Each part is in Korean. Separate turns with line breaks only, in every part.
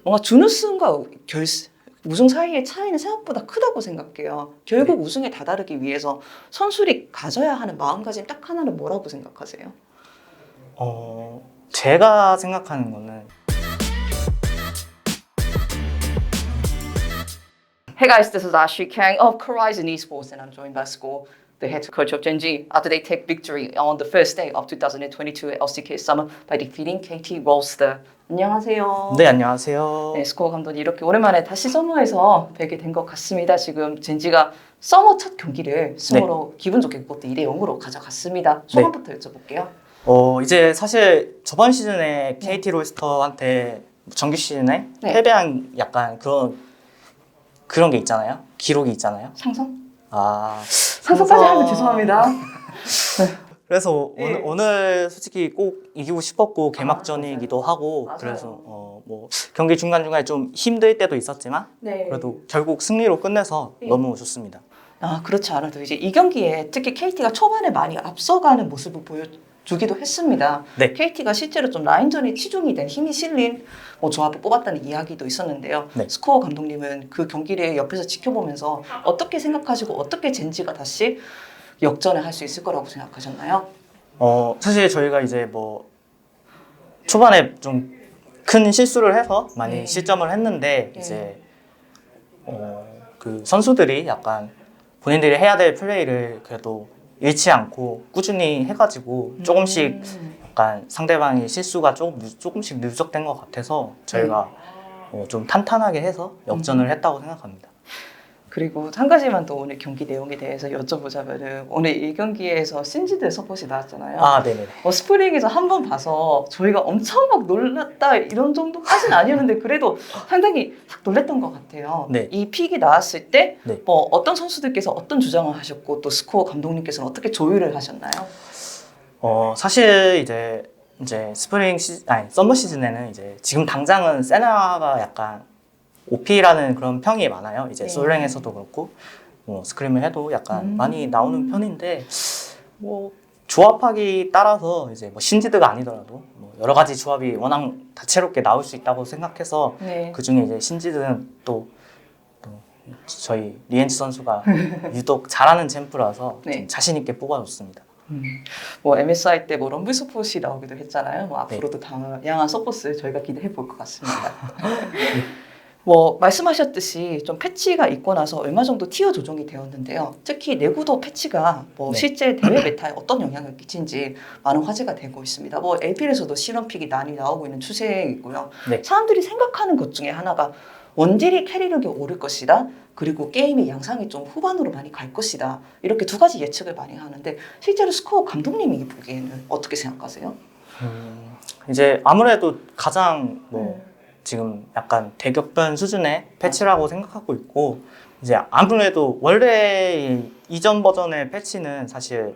뭔가 준우승과 우승 사이의 차이는 생각보다 크다고 생각해요. 결국 우승에 다다르기 위해서 선수들이 가져야 하는 마음가짐 딱 하나는 뭐라고 생각하세요?
제가 생각하는 거는
Hey guys, this is Ashley Kang of Horizon Esports and I'm joined by Score, the head coach of Gen.G, after they take victory on the first day of 2022 at LCK Summer by defeating KT Rolster. 안녕하세요.
네, 안녕하세요.
네, 스코어 감독님 이렇게 오랜만에 다시 서머에서 뵙게 된 것 같습니다. 지금 젠지가 서머 첫 경기를 승으로 기분 좋게 롯데 2대 0으로 가져갔습니다. 소감부터 여쭤볼게요.
이제 사실 저번 시즌에 KT 롤스터한테 정규 시즌에 패배한 약간 그런 게 있잖아요. 기록이 있잖아요.
상성?
상성까지
하면 죄송합니다.
그래서 오늘 솔직히 꼭 이기고 싶었고 개막전이기도 하고
맞아요.
그래서 뭐 경기 중간중간에 좀 힘들 때도 있었지만 그래도 결국 승리로 끝내서 너무 좋습니다.
그렇지 않아도 이제 이 경기에 특히 KT가 초반에 많이 앞서가는 모습을 보여주기도 했습니다.
네.
KT가 실제로 좀 라인전에 치중이 된 힘이 실린 조합을 뽑았다는 이야기도 있었는데요.
네.
스코어 감독님은 그 경기를 옆에서 지켜보면서 어떻게 생각하시고 어떻게 젠지가 다시 역전을 할 수 있을 거라고 생각하셨나요?
사실 저희가 이제 뭐 초반에 좀 큰 실수를 해서 많이 실점을 했는데 이제 그 선수들이 약간 본인들이 해야 될 플레이를 그래도 잃지 않고 꾸준히 해가지고 조금씩 약간 상대방의 실수가 조금씩 누적된 것 같아서 저희가 좀 탄탄하게 해서 역전을 했다고 생각합니다.
그리고 한 가지만 더 오늘 경기 내용에 대해서 여쭤보자면은 오늘 이 경기에서 신지드 서폿이 나왔잖아요.
네네.
스프링에서 한 번 봐서 저희가 엄청 막 놀랐다 이런 정도까지는 아니었는데 그래도 상당히 싹 놀랬던 것 같아요.
네.
이 픽이 나왔을 때
네.
어떤 선수들께서 어떤 주장을 하셨고 또 스코어 감독님께서는 어떻게 조율을 하셨나요?
사실 이제 썸머 시즌에는 이제 지금 당장은 세나가 약간 OP라는 그런 평이 많아요. 이제 솔랭에서도 그렇고 뭐 스크림을 해도 약간 많이 나오는 편인데 뭐 조합하기 따라서 이제 뭐 신지드가 아니더라도 뭐 여러 가지 조합이 워낙 다채롭게 나올 수 있다고 생각해서 그 중에 이제 신지드는 또 저희 리엔치 선수가 유독 잘하는 챔프라서 좀 자신 있게 뽑아줬습니다.
MSI 때 럼블 서폿이 나오기도 했잖아요. 앞으로도 다양한 서폿을 저희가 기대해 볼 것 같습니다. 말씀하셨듯이 좀 패치가 있고 나서 얼마 정도 티어 조정이 되었는데요. 특히 내구도 패치가 실제 대회 메타에 어떤 영향을 끼친지 많은 화제가 되고 있습니다. LPL에서도 실험픽이 많이 나오고 있는 추세이고요. 사람들이 생각하는 것 중에 하나가 원딜이 캐리력이 오를 것이다. 그리고 게임의 양상이 좀 후반으로 많이 갈 것이다. 이렇게 두 가지 예측을 많이 하는데 실제로 스코어 감독님이 보기에는 어떻게 생각하세요?
이제 아무래도 가장 지금 약간 대격변 수준의 패치라고 생각하고 있고 이제 아무래도 원래 이전 버전의 패치는 사실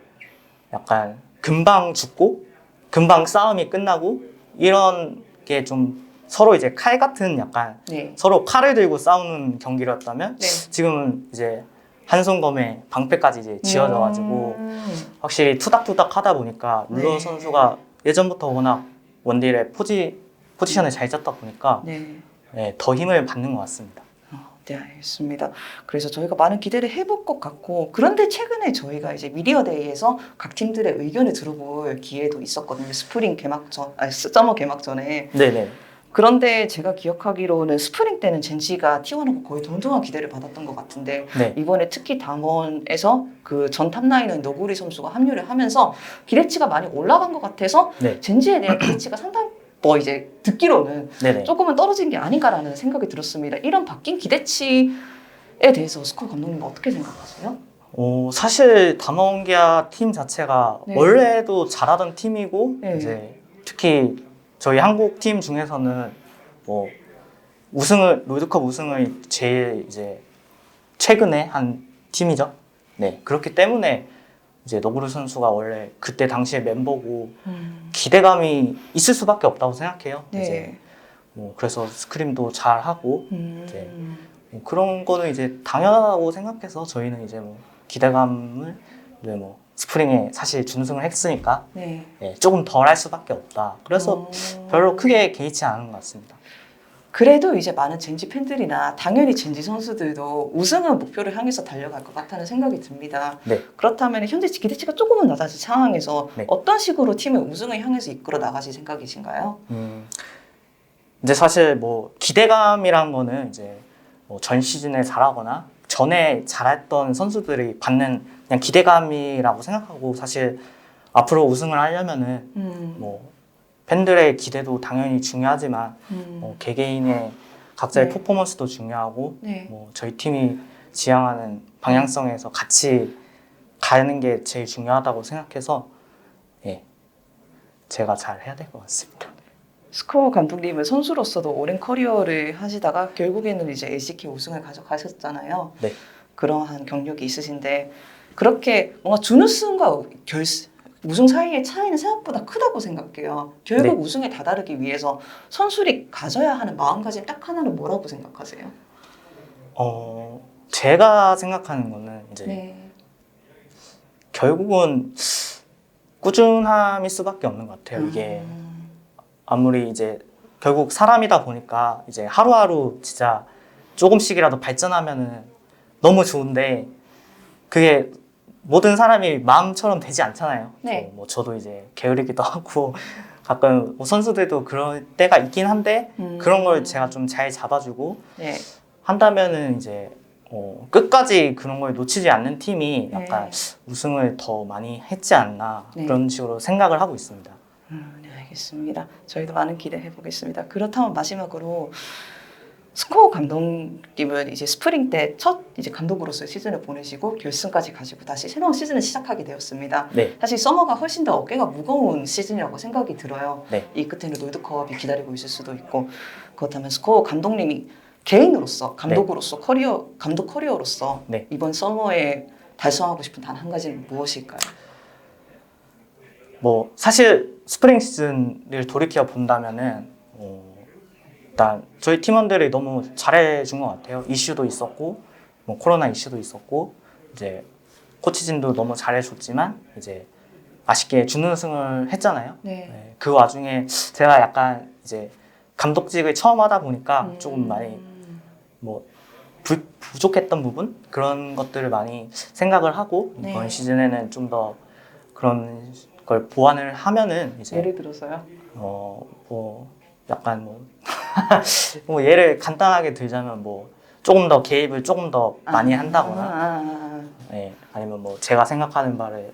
약간 금방 죽고 금방 싸움이 끝나고 이런 게 좀 서로 이제 칼 같은 약간 서로 칼을 들고 싸우는 경기였다면 지금은 이제 한손검에 방패까지 이제 지어져가지고 확실히 투닥투닥 하다 보니까 룰러 선수가 예전부터 워낙 원딜의 포지션을 잘 잡다 보니까 더 힘을 받는 것 같습니다.
네, 알겠습니다. 그래서 저희가 많은 기대를 해볼 것 같고 그런데 최근에 저희가 이제 미디어데이에서 각 팀들의 의견을 들어볼 기회도 있었거든요. 서머 개막전에.
네네.
그런데 제가 기억하기로는 스프링 때는 젠지가 T1하고 거의 동등한 기대를 받았던 것 같은데 이번에 특히 당원에서 그 전 탑라이너인 너구리 선수가 합류를 하면서 기대치가 많이 올라간 것 같아서 젠지에 대한 기대치가 상당히 이제 듣기로는 조금은 떨어진 게 아닌가라는 생각이 들었습니다. 이런 바뀐 기대치에 대해서 스코어 감독님 어떻게 생각하세요?
사실 담원기아 팀 자체가 원래도 잘하던 팀이고 이제 특히 저희 한국 팀 중에서는 롤드컵 우승을 제일 이제 최근에 한 팀이죠. 그렇기 때문에 이제 너구리 선수가 원래 그때 당시에 멤버고 기대감이 있을 수밖에 없다고 생각해요. 이제 그래서 스크림도 잘 하고 이제 그런 거는 이제 당연하다고 생각해서 저희는 이제 기대감을 이제 스프링에 사실 준우승을 했으니까 조금 덜 할 수밖에 없다. 그래서 별로 크게 개의치 않은 것 같습니다.
그래도 이제 많은 젠지 팬들이나 당연히 젠지 선수들도 우승을 목표를 향해서 달려갈 것 같다는 생각이 듭니다.
네.
그렇다면 현재 기대치가 조금은 낮아진 상황에서
네.
어떤 식으로 팀을 우승을 향해서 이끌어 나가실 생각이신가요?
이제 사실 뭐 기대감이란 거는 이제 뭐 전 시즌에 잘하거나 전에 잘했던 선수들이 받는 그냥 기대감이라고 생각하고, 사실 앞으로 우승을 하려면은 뭐 팬들의 기대도 당연히 중요하지만 뭐 개개인의 각자의
네.
퍼포먼스도 중요하고
네.
뭐 저희 팀이 지향하는 방향성에서 같이 가는 게 제일 중요하다고 생각해서 예, 제가 잘 해야 될 것 같습니다.
스코어 감독님은 선수로서도 오랜 커리어를 하시다가 결국에는 이제 LCK 우승을 가져가셨잖아요.
네.
그러한 경력이 있으신데 그렇게 뭔가 준우승과 우승 사이의 차이는 생각보다 크다고 생각해요. 결국
네.
우승에 다다르기 위해서 선수들이 가져야 하는 마음가짐 딱 하나는 뭐라고 생각하세요?
제가 생각하는 거는 이제
네.
결국은 꾸준함일 수밖에 없는 것 같아요. 이게 아무리 이제 결국 사람이다 보니까 이제 하루하루 진짜 조금씩이라도 발전하면은 너무 좋은데 그게 모든 사람이 마음처럼 되지 않잖아요.
네.
뭐 저도 이제 게으르기도 하고 가끔 뭐 선수들도 그럴 때가 있긴 한데 그런 걸 제가 좀 잘 잡아주고
네.
한다면은 이제 끝까지 그런 걸 놓치지 않는 팀이 약간
네.
우승을 더 많이 했지 않나
네.
그런 식으로 생각을 하고 있습니다.
네, 알겠습니다. 저희도 많은 기대해 보겠습니다. 그렇다면 마지막으로 스코어 감독님은 이제 스프링 때 첫 이제 감독으로서의 시즌을 보내시고 결승까지 가시고 다시 새로운 시즌을 시작하게 되었습니다.
네.
사실 서머가 훨씬 더 어깨가 무거운 시즌이라고 생각이 들어요.
네.
이 끝에는 롤드컵이 기다리고 있을 수도 있고 그렇다면 스코어 감독님이 개인으로서 감독으로서 감독 커리어로서
네.
이번 서머에 달성하고 싶은 단 한 가지는 무엇일까요?
뭐 사실 스프링 시즌을 돌이켜 본다면은 일단 저희 팀원들이 너무 잘해준 것 같아요. 이슈도 있었고 뭐 코로나 이슈도 있었고 이제 코치진도 너무 잘해줬지만 이제 아쉽게 준우승을 했잖아요.
네.
그 와중에 제가 약간 이제 감독직을 처음 하다 보니까 조금 많이 뭐 부족했던 부분 그런 것들을 많이 생각을 하고
네.
이번 시즌에는 좀 더 그런 걸 보완을 하면은 이제
예를 들어서요?
뭐 약간 뭐 예를 간단하게 들자면 뭐 조금 더 개입을 조금 더 많이 한다거나 아니면 뭐 제가 생각하는 바를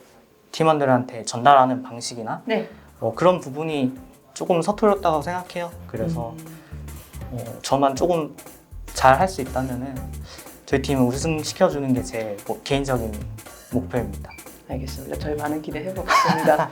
팀원들한테 전달하는 방식이나
네.
뭐 그런 부분이 조금 서툴렀다고 생각해요. 그래서 저만 조금 잘 할 수 있다면은 저희 팀을 우승시켜주는 게 제 개인적인 목표입니다.
알겠습니다. 저희 많은 기대해 보겠습니다.